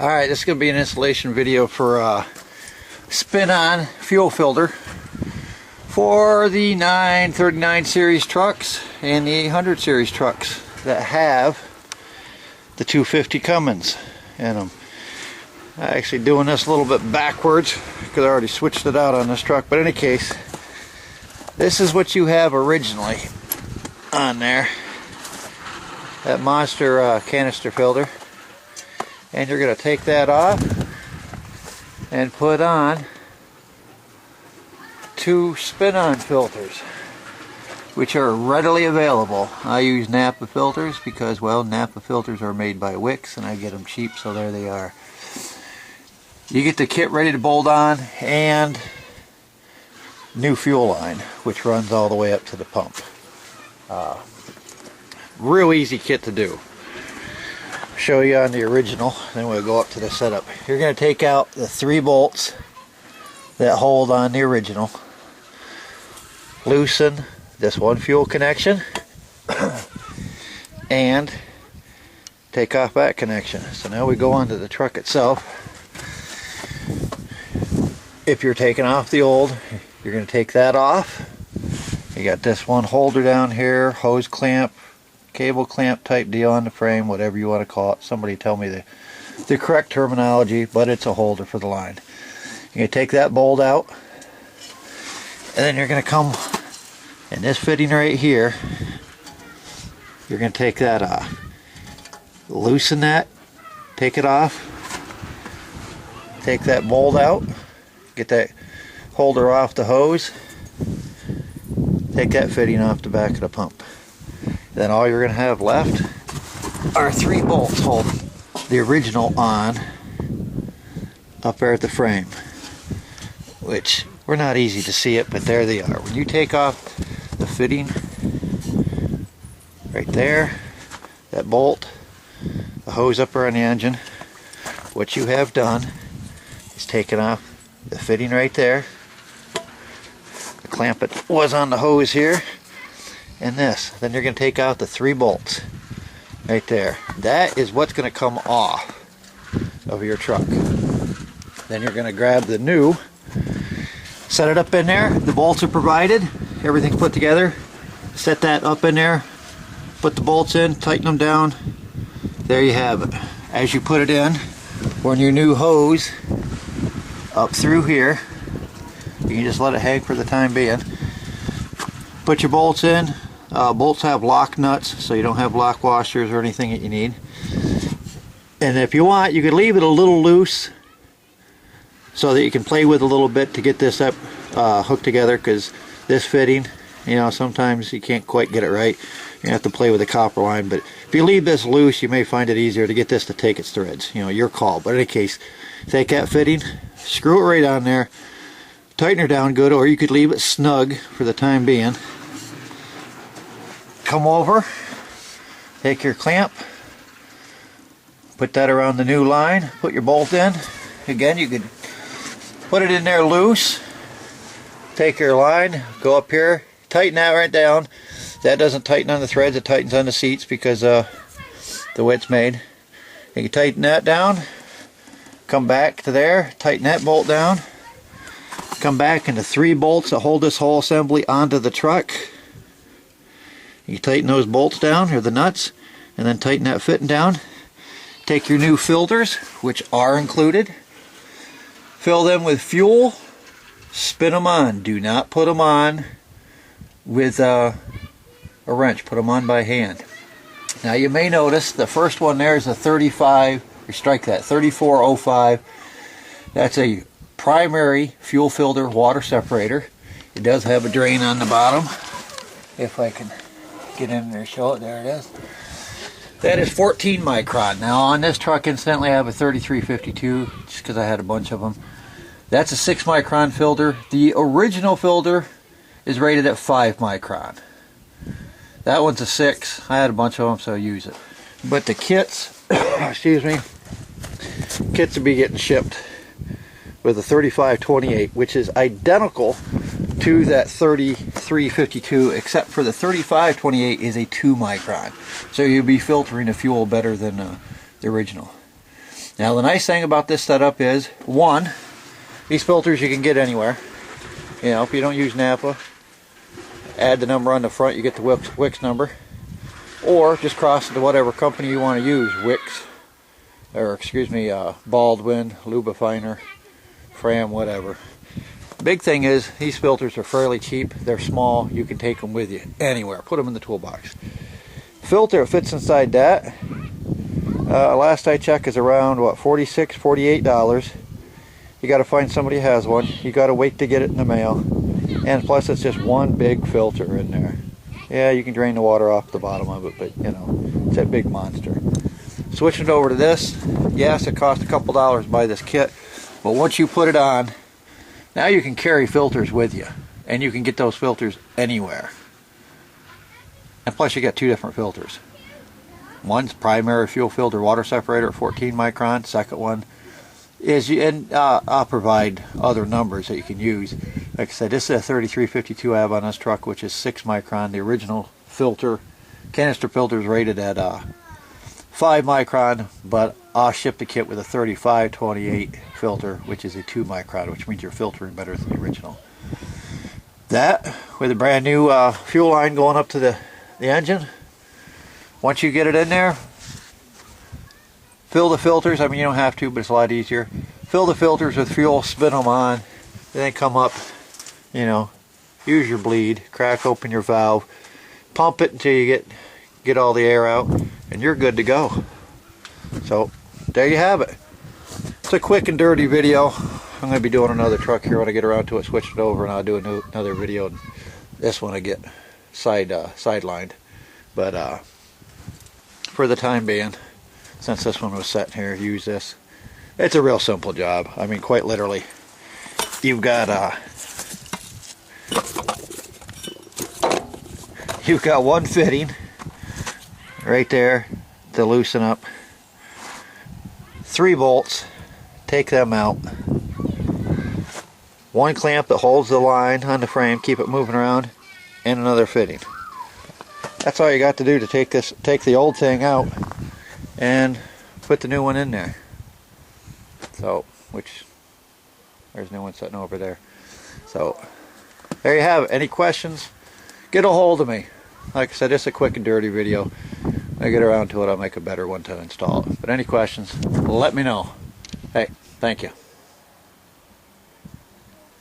Alright, this is going to be an installation video for spin-on fuel filter for the 939 series trucks and the 800 series trucks that have the 250 Cummins in them. I'm actually doing this a little bit backwards because I already switched it out on this truck, but in any case, this is what you have originally on there, that monster canister filter. And you're going to take that off and put on two spin-on filters, which are readily available. I use Napa filters because, well, Napa filters are made by Wix and I get them cheap, so there they are. You get the kit ready to bolt on and new fuel line, which runs all the way up to the pump. Real easy kit to do. Show you on the original, then we'll go up to the setup. You're going to take out the 3 bolts that hold on the original, loosen this one fuel connection, and take off that connection. So now we go on to the truck itself. If you're taking off the old, you're going to take that off. You got this one holder down here, hose clamp, cable clamp type deal on the frame, whatever you want to call it. Somebody tell me the correct terminology, but it's a holder for the line. You're going to take that bolt out, and then you're going to come in this fitting right here. You're going to take that off, loosen that, take it off, take that bolt out, get that holder off the hose, take that fitting off the back of the pump. Then all you're going to have left are 3 bolts holding the original on up there at the frame, which were not easy to see it, but there they are. When you take off the fitting right there, that bolt, the hose up there on the engine, what you have done is taken off the fitting right there, the clamp that was on the hose here, and this. Then you're going to take out the 3 bolts right there. That is what's going to come off of your truck. Then you're going to grab the new, set it up in there. The bolts are provided, everything's put together. Set that up in there, put the bolts in, tighten them down. There you have it. As you put it in, run your new hose up through here. You can just let it hang for the time being. Put your bolts in. Bolts have lock nuts, so you don't have lock washers or anything that you need. And if you want, you could leave it a little loose so that you can play with a little bit to get this up hooked together, because this fitting, you know, sometimes you can't quite get it right. You have to play with the copper line, but if you leave this loose, you may find it easier to get this to take its threads. You know, your call. But in any case, take that fitting, screw it right on there, tighten her down good, or you could leave it snug for the time being. Come over, take your clamp, put that around the new line, put your bolt in. Again, you could put it in there loose, take your line, go up here, tighten that right down. That doesn't tighten on the threads, it tightens on the seats because the way it's made. You can tighten that down, come back to there, tighten that bolt down, come back into 3 bolts that hold this whole assembly onto the truck. You tighten those bolts down, or the nuts, and then tighten that fitting down. Take your new filters, which are included, fill them with fuel, spin them on. Do not put them on with a wrench, put them on by hand. Now you may notice the first one there is a 35, or strike that, 3405. That's a primary fuel filter water separator. It does have a drain on the bottom. If I can get in there, show it. There it is. That is 14 micron. Now on this truck, incidentally, I have a 3352 just because I had a bunch of them. That's a 6 micron filter. The original filter is rated at 5 micron. That one's a 6. I had a bunch of them, so I use it. But the kits, excuse me, kits will be getting shipped with a 3528, which is identical to that 3352, except for the 3528 is a 2 micron. So you'll be filtering the fuel better than the original. Now the nice thing about this setup is, one, these filters you can get anywhere. You know, if you don't use Napa, add the number on the front, you get the Wix number. Or just cross it to whatever company you want to use, Wix, or excuse me, Baldwin, Lubifiner, Fram, whatever. Big thing is, these filters are fairly cheap. They're small. You can take them with you anywhere. Put them in the toolbox. Filter fits inside that. Last I checked is around, what, $46, $48. You got to find somebody who has one. You got to wait to get it in the mail. And plus it's just one big filter in there. Yeah, you can drain the water off the bottom of it, but you know, it's that big monster. Switching it over to this, yes, it cost a couple dollars to buy this kit, but once you put it on, now you can carry filters with you, and you can get those filters anywhere. And plus you got two different filters. One's primary fuel filter water separator at 14 micron. Second one is, and I'll provide other numbers that you can use. Like I said, this is a 3352 I have on this truck, which is 6 micron. The original filter, canister filter, is rated at 5 micron, but I'll ship the kit with a 3528 filter, which is a 2 micron, which means you're filtering better than the original. That, with a brand new fuel line going up to the engine, once you get it in there, fill the filters. I mean, you don't have to, but it's a lot easier. Fill the filters with fuel, spin them on, then come up, you know, use your bleed, crack open your valve, pump it until you get all the air out, and you're good to go. So there you have it. It's a quick and dirty video. I'm going to be doing another truck here when I get around to it, switch it over, and I'll do another video. And this one I get sidelined, but for the time being, since this one was sitting here, use this. It's a real simple job. I mean, quite literally, you've got one fitting right there to loosen up. 3 bolts, take them out. 1 clamp that holds the line on the frame, keep it moving around, and another fitting. That's all you got to do to take the old thing out and put the new one in there. So, there's a new one sitting over there. So, there you have it. Any questions? Get a hold of me. Like I said, it's a quick and dirty video. When I get around to it, I'll make a better one to install it. But any questions, let me know. Hey, thank you.